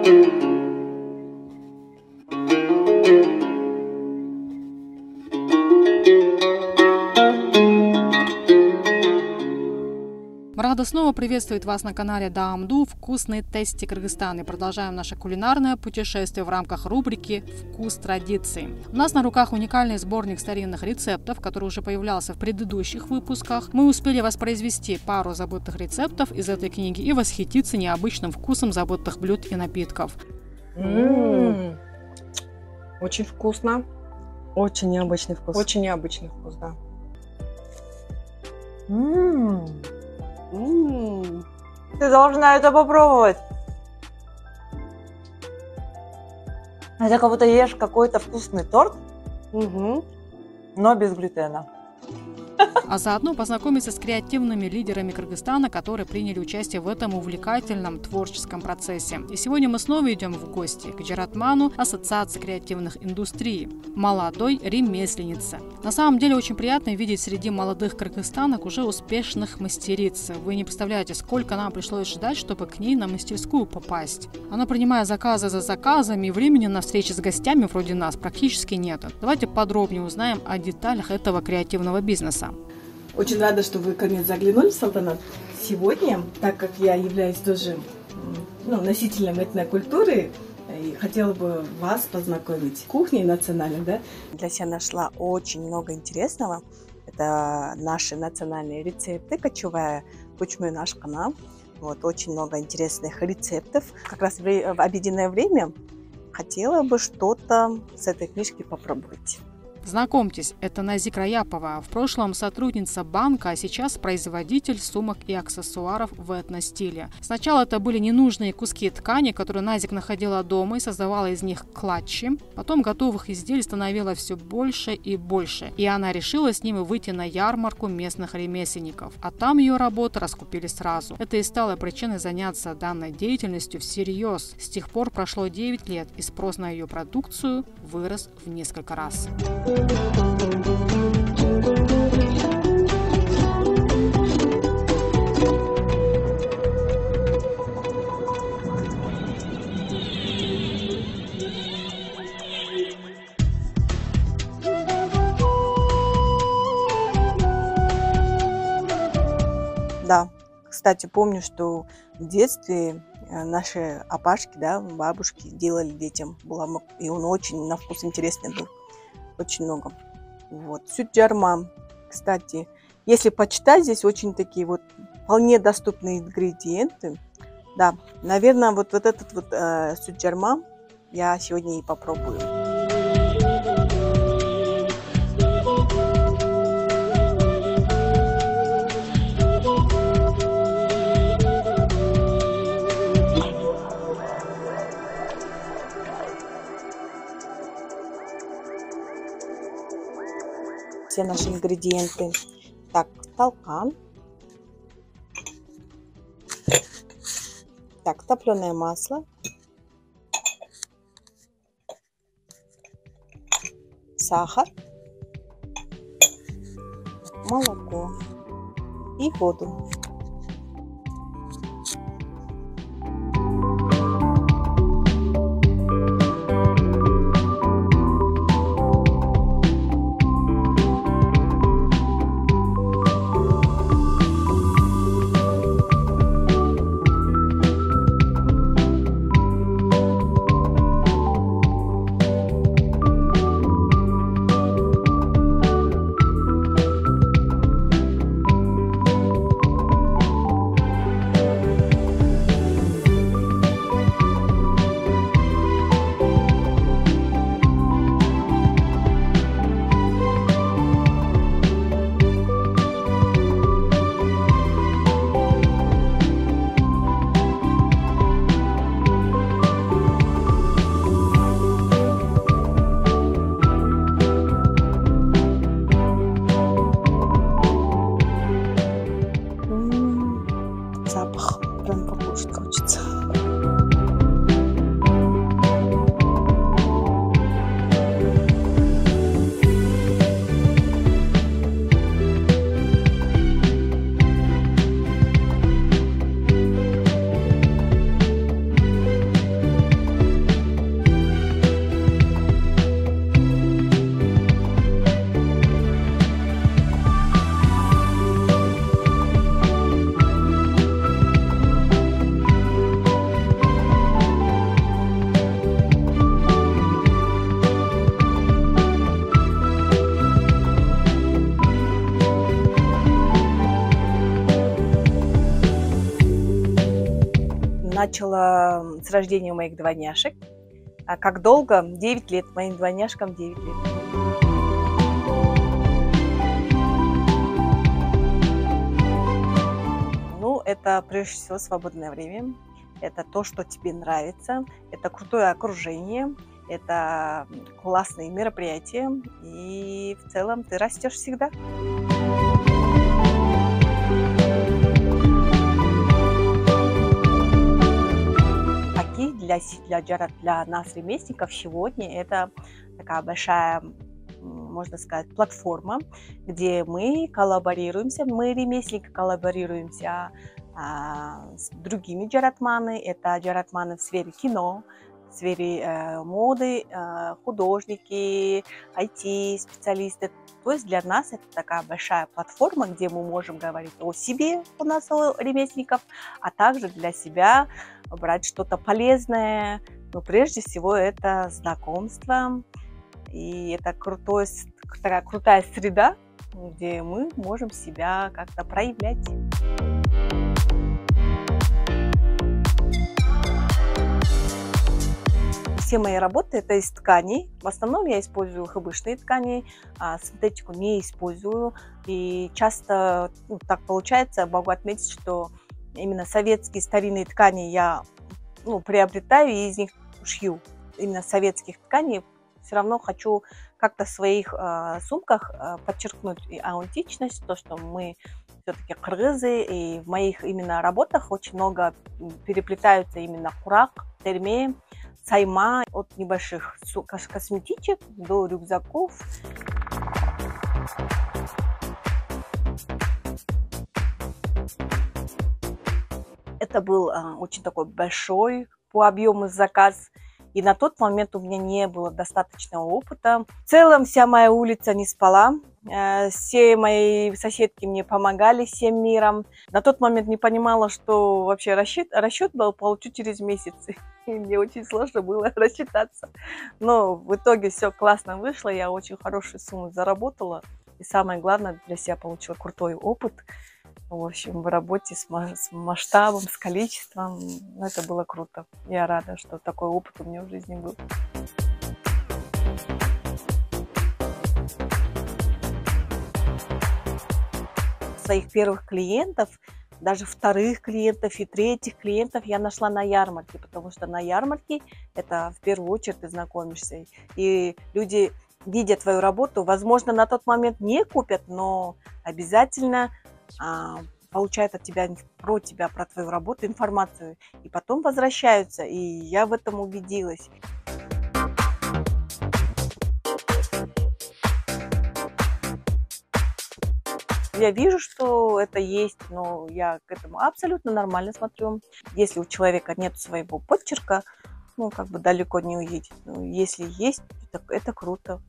Мы рады снова приветствовать вас на канале Даамду «Вкусный тести Кыргызстана» и продолжаем наше кулинарное путешествие в рамках рубрики «Вкус традиций». У нас на руках уникальный сборник старинных рецептов, который уже появлялся в предыдущих выпусках. Мы успели воспроизвести пару забытых рецептов из этой книги и восхититься необычным вкусом забытых блюд и напитков. Очень вкусно. Очень необычный вкус. Очень необычный вкус, да. Ты должна это попробовать. Это как будто ешь какой-то вкусный торт, но без глютена. А заодно познакомиться с креативными лидерами Кыргызстана, которые приняли участие в этом увлекательном творческом процессе. И сегодня мы снова идем в гости к Джаратману, Ассоциации креативных индустрий, молодой ремесленнице. На самом деле очень приятно видеть среди молодых кыргызстанок уже успешных мастериц. Вы не представляете, сколько нам пришлось ждать, чтобы к ней на мастерскую попасть. Она принимает заказы за заказами, и времени на встречи с гостями вроде нас практически нет. Давайте подробнее узнаем о деталях этого креативного бизнеса. Очень рада, что вы ко мне заглянули, Салтанат. Сегодня, так как я являюсь тоже носителем этнокультуры, и хотела бы вас познакомить с кухней национальной, да? Для себя нашла очень много интересного. Это наши национальные рецепты, кочевая кучмы наш канал. Вот, очень много интересных рецептов. Как раз в обеденное время хотела бы что-то с этой книжки попробовать. Знакомьтесь, это Назик Раяпова, в прошлом сотрудница банка, а сейчас производитель сумок и аксессуаров в этностиле. Сначала это были ненужные куски ткани, которые Назик находила дома и создавала из них клатчи. Потом готовых изделий становилось все больше и больше, и она решила с ними выйти на ярмарку местных ремесленников. А там ее работы раскупили сразу. Это и стало причиной заняться данной деятельностью всерьез. С тех пор прошло 9 лет, и спрос на ее продукцию вырос в несколько раз. Да, кстати, помню, что в детстве наши апашки, бабушки делали детям буламык, и он очень на вкус интересный был. Очень много. Вот. Сюджарма, кстати, если почитать, здесь очень такие вот вполне доступные ингредиенты. Да, наверное, вот этот сюджарма я сегодня и попробую. Все наши ингредиенты. Так, талкан. Так, топленое масло. Сахар. Молоко. И воду. начала с рождения моих двойняшек. А как долго? 9 лет. Моим двойняшкам 9 лет. Ну, это прежде всего свободное время. Это то, что тебе нравится. Это крутое окружение. Это классные мероприятия. И в целом ты растешь всегда. Для нас, ремесленников, сегодня это такая большая, можно сказать, платформа, где мы коллаборируемся, мы, ремесленники, коллаборируемся с другими джаратманами. Это джаратманы в сфере кино, в сфере моды, художники, IT-специалисты. То есть для нас это такая большая платформа, где мы можем говорить о себе, у нас, о ремесленников, а также для себя брать что-то полезное. Но прежде всего это знакомство. И это такая крутая среда, где мы можем себя как-то проявлять. Все мои работы это из тканей. В основном я использую хбшные ткани, синтетику не использую. И часто так получается, могу отметить, что именно советские старинные ткани я приобретаю и из них шью. Именно советских тканей. Все равно хочу как-то в своих сумках подчеркнуть и аутентичность, то, что мы все-таки кыргызы, и в моих именно работах очень много переплетаются именно курак, терме, сайма, от небольших косметичек до рюкзаков. Это был очень такой большой по объему заказ. И на тот момент у меня не было достаточного опыта. В целом вся моя улица не спала. Все мои соседки мне помогали всем миром. На тот момент не понимала, что вообще расчет был получу через месяц. И мне очень сложно было рассчитаться. Но в итоге все классно вышло. Я очень хорошую сумму заработала. И самое главное, для себя получила крутой опыт. В общем, в работе с масштабом, с количеством. Это было круто. Я рада, что такой опыт у меня в жизни был. Своих первых клиентов, даже вторых клиентов и третьих клиентов я нашла на ярмарке, потому что на ярмарке это в первую очередь ты знакомишься. И люди, видя твою работу, возможно, на тот момент не купят, но обязательно получают от тебя, про твою работу информацию. И потом возвращаются. И я в этом убедилась. Я вижу, что это есть, но я к этому абсолютно нормально смотрю. Если у человека нет своего почерка, далеко не уедет. Но если есть, это круто.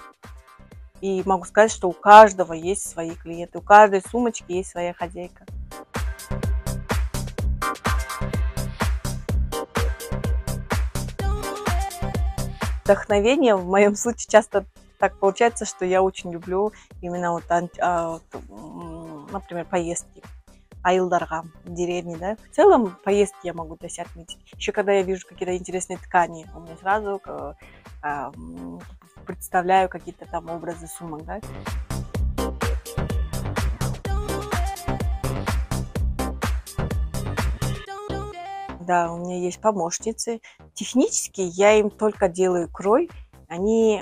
И могу сказать, что у каждого есть свои клиенты, у каждой сумочки есть своя хозяйка. Вдохновение в моем случае часто так получается, что я очень люблю именно например, поездки. Айылдарга, деревни, да. В целом поездки я могу для себя отметить. Еще когда я вижу какие-то интересные ткани, у меня сразу представляю какие-то там образы сумок, да. Да, у меня есть помощницы. Технически я им только делаю крой, они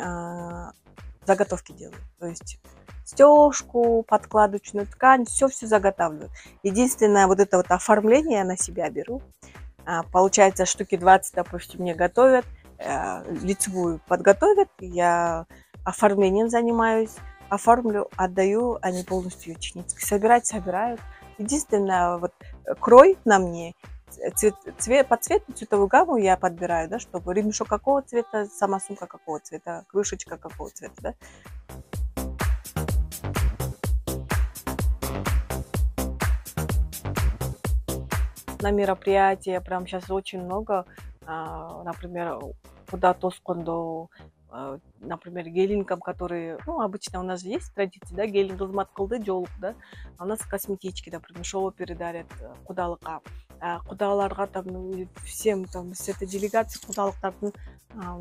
заготовки делают. То есть стежку, подкладочную ткань, все заготавливают. Единственное, вот это вот оформление я на себя беру. Получается, штуки 20, допустим, мне готовят, лицевую подготовят, я оформлением занимаюсь, оформлю, отдаю, они полностью ее технически собирают. Единственное, вот крой на мне, по цвету, цветовую гамму я подбираю, да, чтобы ремешок какого цвета, сама сумка какого цвета, крышечка какого цвета, да. На мероприятия прям сейчас очень много, например, куда тоскондо, например, гелинкам, которые, обычно у нас же есть традиция, да, гелин кызмат кылды, жолук, да, а у нас косметички, например, шоу передарят, кудалыка, құдаларға там всем там с этой делегации құдалықтардың,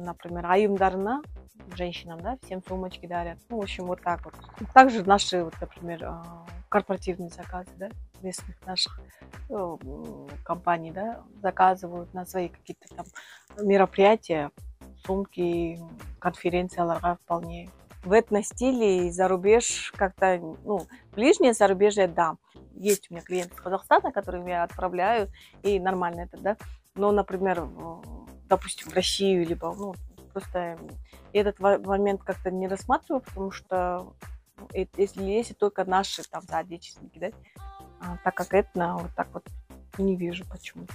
например, айымдарына, женщинам, да, всем сумочки дарят. Ну, в общем, вот так вот. Также наши, вот, например, корпоративные заказы, да, местных наших компаний, да, заказывают на свои какие-то там мероприятия, сумки, конференцияларға вполне. В этностиле за рубеж как-то, ну, ближнее зарубежье, да. Есть у меня клиенты из Казахстана, которым я отправляю, и нормально это, да. Но, например, допустим, в Россию, либо, ну, просто этот момент как-то не рассматриваю, потому что если только наши там соотечественники, да, так как этно, вот так вот не вижу почему.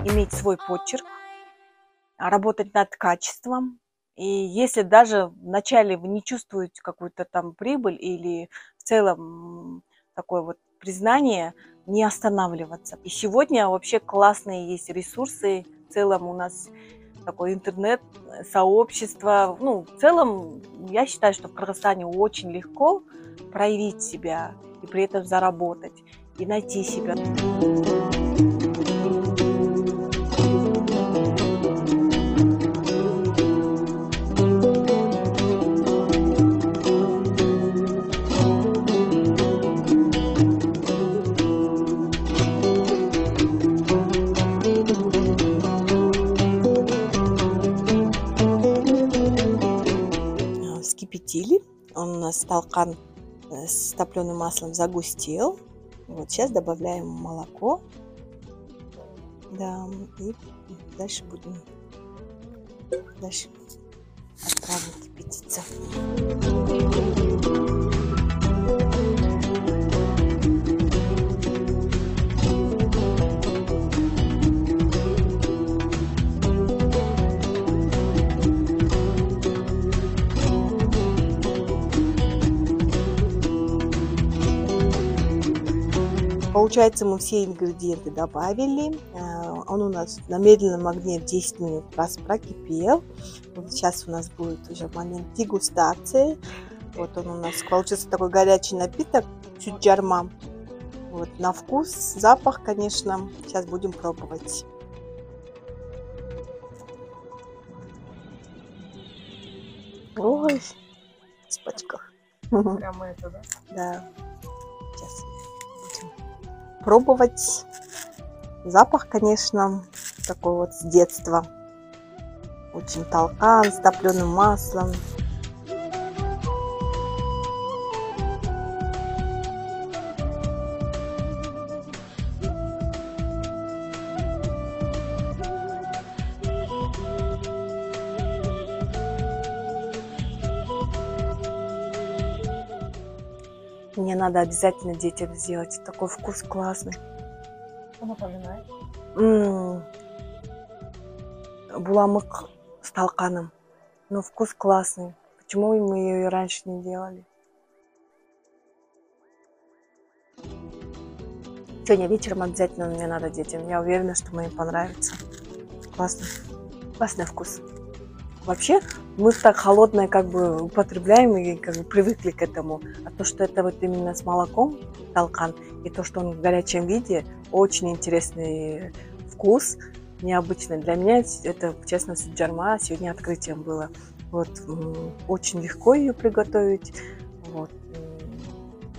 Иметь свой почерк, работать над качеством. И если даже вначале вы не чувствуете какую-то там прибыль или в целом такое вот признание, не останавливаться. И сегодня вообще классные есть ресурсы. В целом у нас такое интернет-сообщество. Ну, в целом, я считаю, что в Кыргызстане очень легко проявить себя и при этом заработать, и найти себя. Вскипятили. Он у нас стакан с топленым маслом загустел. Вот сейчас добавляем молоко. Да, и дальше будем отправим кипятиться. Получается, мы все ингредиенты добавили. Он у нас на медленном огне 10 минут раз прокипел. Вот сейчас у нас будет уже момент дегустации. Вот он у нас получился такой горячий напиток, чуть джарма. Вот на вкус, запах, конечно. Сейчас будем пробовать. Ой, в спачках. Прямо это, да? Да. Сейчас будем пробовать. Запах, конечно, такой вот с детства. Очень талкан с топленым маслом. Мне надо обязательно детям сделать. Такой вкус классный. Что напоминает? Буламык с талканом. Но вкус классный. Почему мы ее и раньше не делали? Сегодня вечером обязательно мне надо детям. Я уверена, что мне понравится. Классно. Классный вкус. Вообще, мы так холодное как бы употребляем и как бы привыкли к этому. А то, что это вот именно с молоком талкан, и то, что он в горячем виде, очень интересный вкус, необычный. Для меня это, честно, джарма сегодня открытием было. Вот, очень легко ее приготовить. Вот,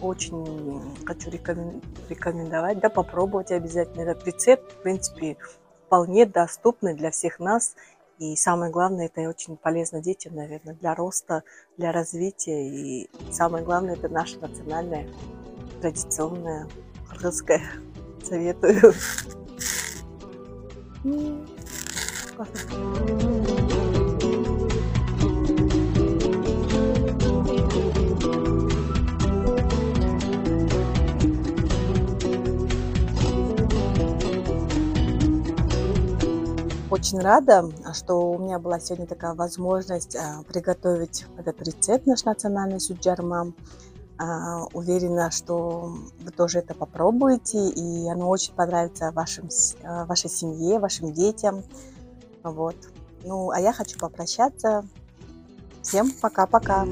очень хочу рекомендовать, да, попробовать обязательно. Этот рецепт, в принципе, вполне доступный для всех нас. И самое главное, это очень полезно детям, наверное, для роста, для развития. И самое главное, это наша национальная, традиционная, кыргызская. Советую. Очень рада, что у меня была сегодня такая возможность приготовить этот рецепт, наш национальный суджарма. Уверена, что вы тоже это попробуете, и оно очень понравится вашей семье, вашим детям. Вот. Ну, а я хочу попрощаться. Всем пока-пока.